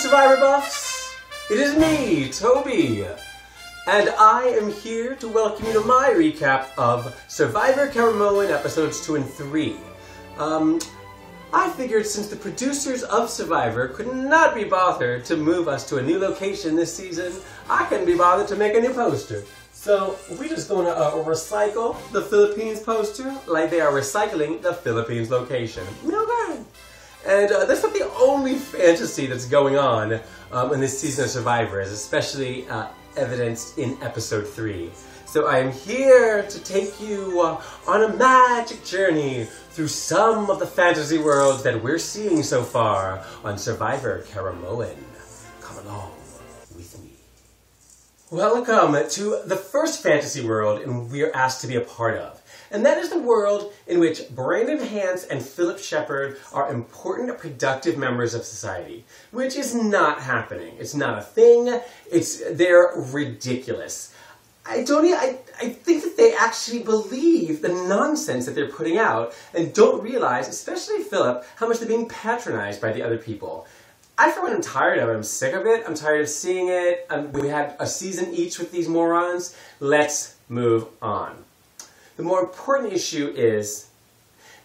Survivor Buffs! It is me, Toby, and I am here to welcome you to my recap of Survivor Caramoan episodes 2 and 3. I figured since the producers of Survivor could not be bothered to move us to a new location this season, I couldn't be bothered to make a new poster. So we're just going to recycle the Philippines poster like they are recycling the Philippines location. Okay. And that's not the only fantasy that's going on in this season of Survivor, is especially evidenced in episode 3. So I am here to take you on a magic journey through some of the fantasy worlds that we're seeing so far on Survivor Caramoan. Come along with me. Welcome to the first fantasy world we're asked to be a part of. And that is the world in which Brandon Hance and Phillip Shepherd are important, productive members of society. Which is not happening. It's not a thing. They're ridiculous. I think that they actually believe the nonsense that they're putting out and don't realize, especially Phillip, how much they're being patronized by the other people. I, for one, am tired of it. I'm sick of it. I'm tired of seeing it. We had a season each with these morons. Let's move on. The more important issue is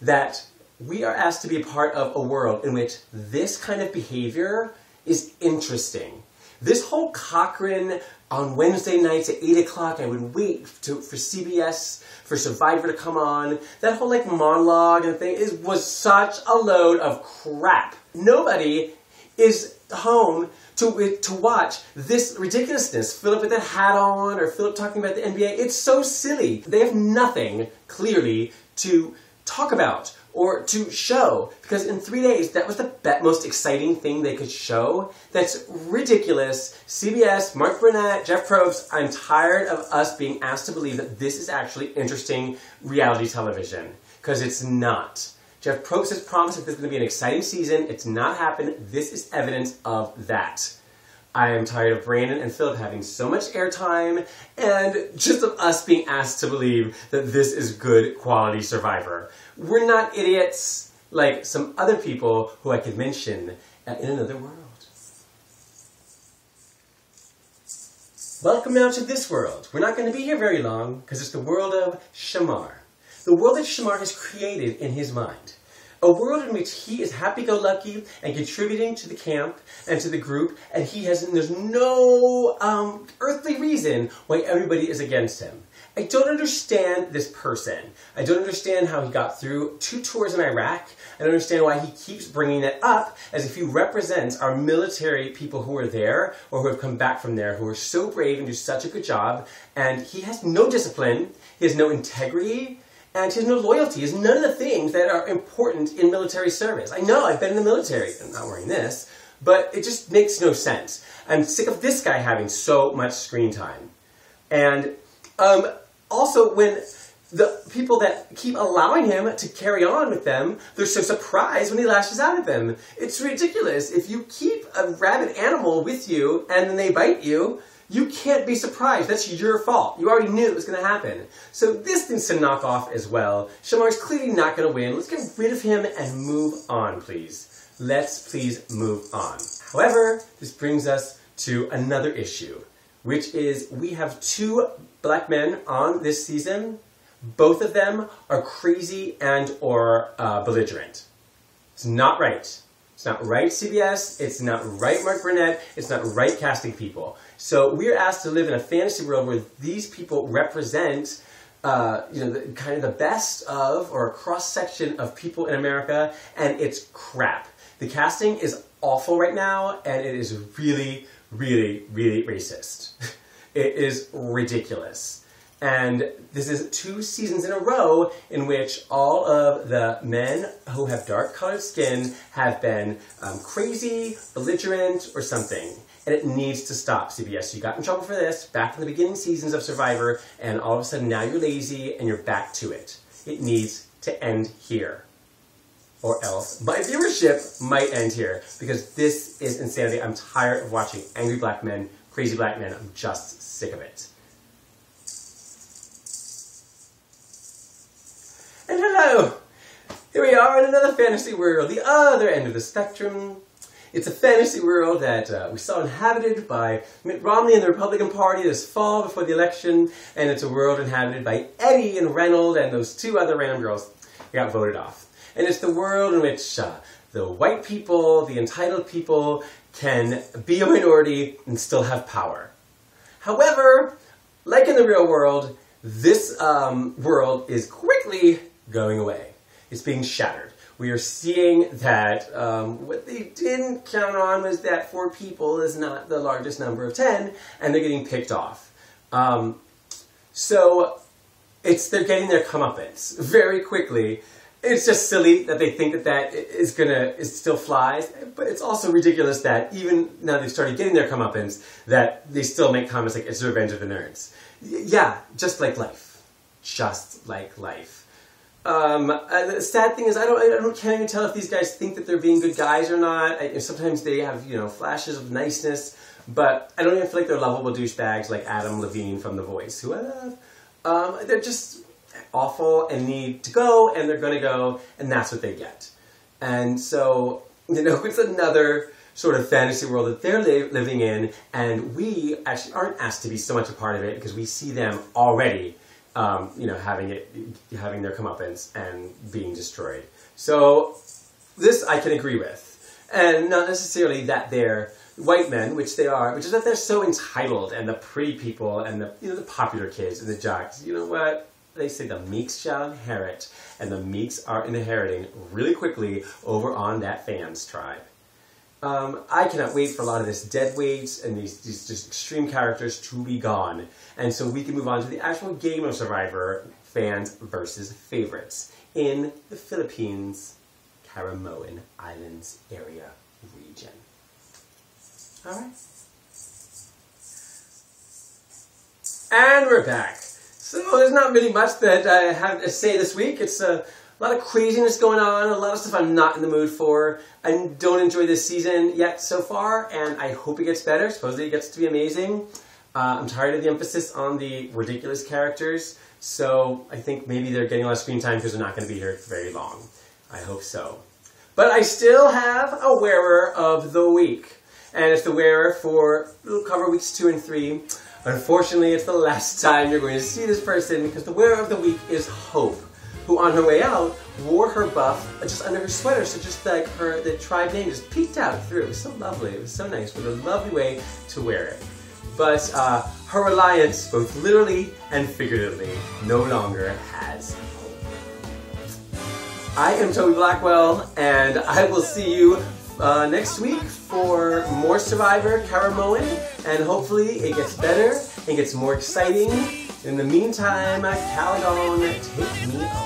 that we are asked to be a part of a world in which this kind of behavior is interesting. This whole Cochrane on Wednesday nights at 8 o'clock, I would wait for CBS, for Survivor to come on. That whole monologue and thing was such a load of crap. Nobody is home to watch this ridiculousness. Phillip with that hat on, or Phillip talking about the NBA. It's so silly. They have nothing, clearly, to talk about or to show. Because in 3 days, that was the most exciting thing they could show. That's ridiculous. CBS, Mark Burnett, Jeff Probst, I'm tired of us being asked to believe that this is actually interesting reality television. Because it's not. Jeff Probst has promised that this is going to be an exciting season. It's not happened. This is evidence of that. I am tired of Brandon and Phillip having so much airtime and just of us being asked to believe that this is good quality Survivor. We're not idiots like some other people who I could mention in another world. Welcome now to this world. We're not going to be here very long because it's the world of Shamar. The world that Shamar has created in his mind. A world in which he is happy-go-lucky and contributing to the camp and to the group, and there's no earthly reason why everybody is against him. I don't understand this person. I don't understand how he got through 2 tours in Iraq. I don't understand why he keeps bringing it up as if he represents our military people who are there or who have come back from there, who are so brave and do such a good job. And he has no discipline. He has no integrity. And he has no loyalty. He has none of the things that are important in military service. I know, I've been in the military. I'm not wearing this. But it just makes no sense. I'm sick of this guy having so much screen time. And also, when the people that keep allowing him to carry on with them, they're so surprised when he lashes out at them. It's ridiculous. If you keep a rabid animal with you and then they bite you, you can't be surprised. That's your fault. You already knew it was going to happen. So this needs to knock off as well. Shamar's clearly not going to win. Let's get rid of him and move on, please. Let's please move on. However, this brings us to another issue, which is we have 2 black men on this season. Both of them are crazy and or belligerent. It's not right. It's not right, CBS. It's not right, Mark Burnett. It's not right, casting people. So we're asked to live in a fantasy world where these people represent, kind of the best of, or a cross-section of people in America, and it's crap. The casting is awful right now, and it is really, really, really racist. It is ridiculous. And this is 2 seasons in a row in which all of the men who have dark-colored skin have been crazy, belligerent, or something. And it needs to stop, CBS. You got in trouble for this back in the beginning seasons of Survivor, and all of a sudden now you're lazy and you're back to it. It needs to end here. Or else my viewership might end here, because this is insanity. I'm tired of watching angry black men, crazy black men. I'm just sick of it. And hello! Here we are in another fantasy world, the other end of the spectrum. It's a fantasy world that we saw inhabited by Mitt Romney and the Republican Party this fall before the election, and it's a world inhabited by Eddie and Reynolds and those two other random girls who got voted off. And it's the world in which the white people, the entitled people, can be a minority and still have power. However, like in the real world, this world is quickly going away. It's being shattered. We are seeing that what they didn't count on was that 4 people is not the largest number of 10, and they're getting picked off. So they're getting their comeuppance very quickly. It's just silly that they think that it still flies, but it's also ridiculous that even now they've started getting their comeuppance, that they still make comments like it's the revenge of the nerds. Yeah, just like life. Just like life. The sad thing is I can't even tell if these guys think that they're being good guys or not. Sometimes they have, flashes of niceness, but I don't even feel like they're lovable douchebags like Adam Levine from The Voice, who I love. They're just awful and need to go, and they're going to go, and that's what they get. And so, it's another sort of fantasy world that they're living in, and we actually aren't asked to be so much a part of it because we see them already having their comeuppance and being destroyed. So this I can agree with, and not necessarily that they're white men, which they are, which is that they're so entitled, and the pretty people, and the popular kids and the jocks. You know what? They say the meeks shall inherit, and the meeks are inheriting really quickly over on that fans tribe. I cannot wait for a lot of this dead weights and these just extreme characters to be gone. And so we can move on to the actual game of Survivor, fans versus favorites, in the Philippines, Caramoan Islands area region. Alright. And we're back. So there's not really much that I have to say this week. It's a lot of craziness going on, a lot of stuff I'm not in the mood for. I don't enjoy this season yet so far, and I hope it gets better. Supposedly it gets to be amazing. I'm tired of the emphasis on the ridiculous characters, so I think maybe they're getting a lot of screen time because they're not going to be here for very long. I hope so. But I still have a wearer of the week, and it's the wearer for cover weeks 2 and 3. Unfortunately, it's the last time you're going to see this person because the wearer of the week is Hope, who on her way out wore her buff just under her sweater, so just like the tribe name just peeked out through. It was so lovely. It was so nice. It was a lovely way to wear it. But her reliance, both literally and figuratively, no longer has hope. I am Toby Blackwell, and I will see you next week for more Survivor Caramoan, and hopefully it gets better, it gets more exciting. In the meantime, Calagon, take me home.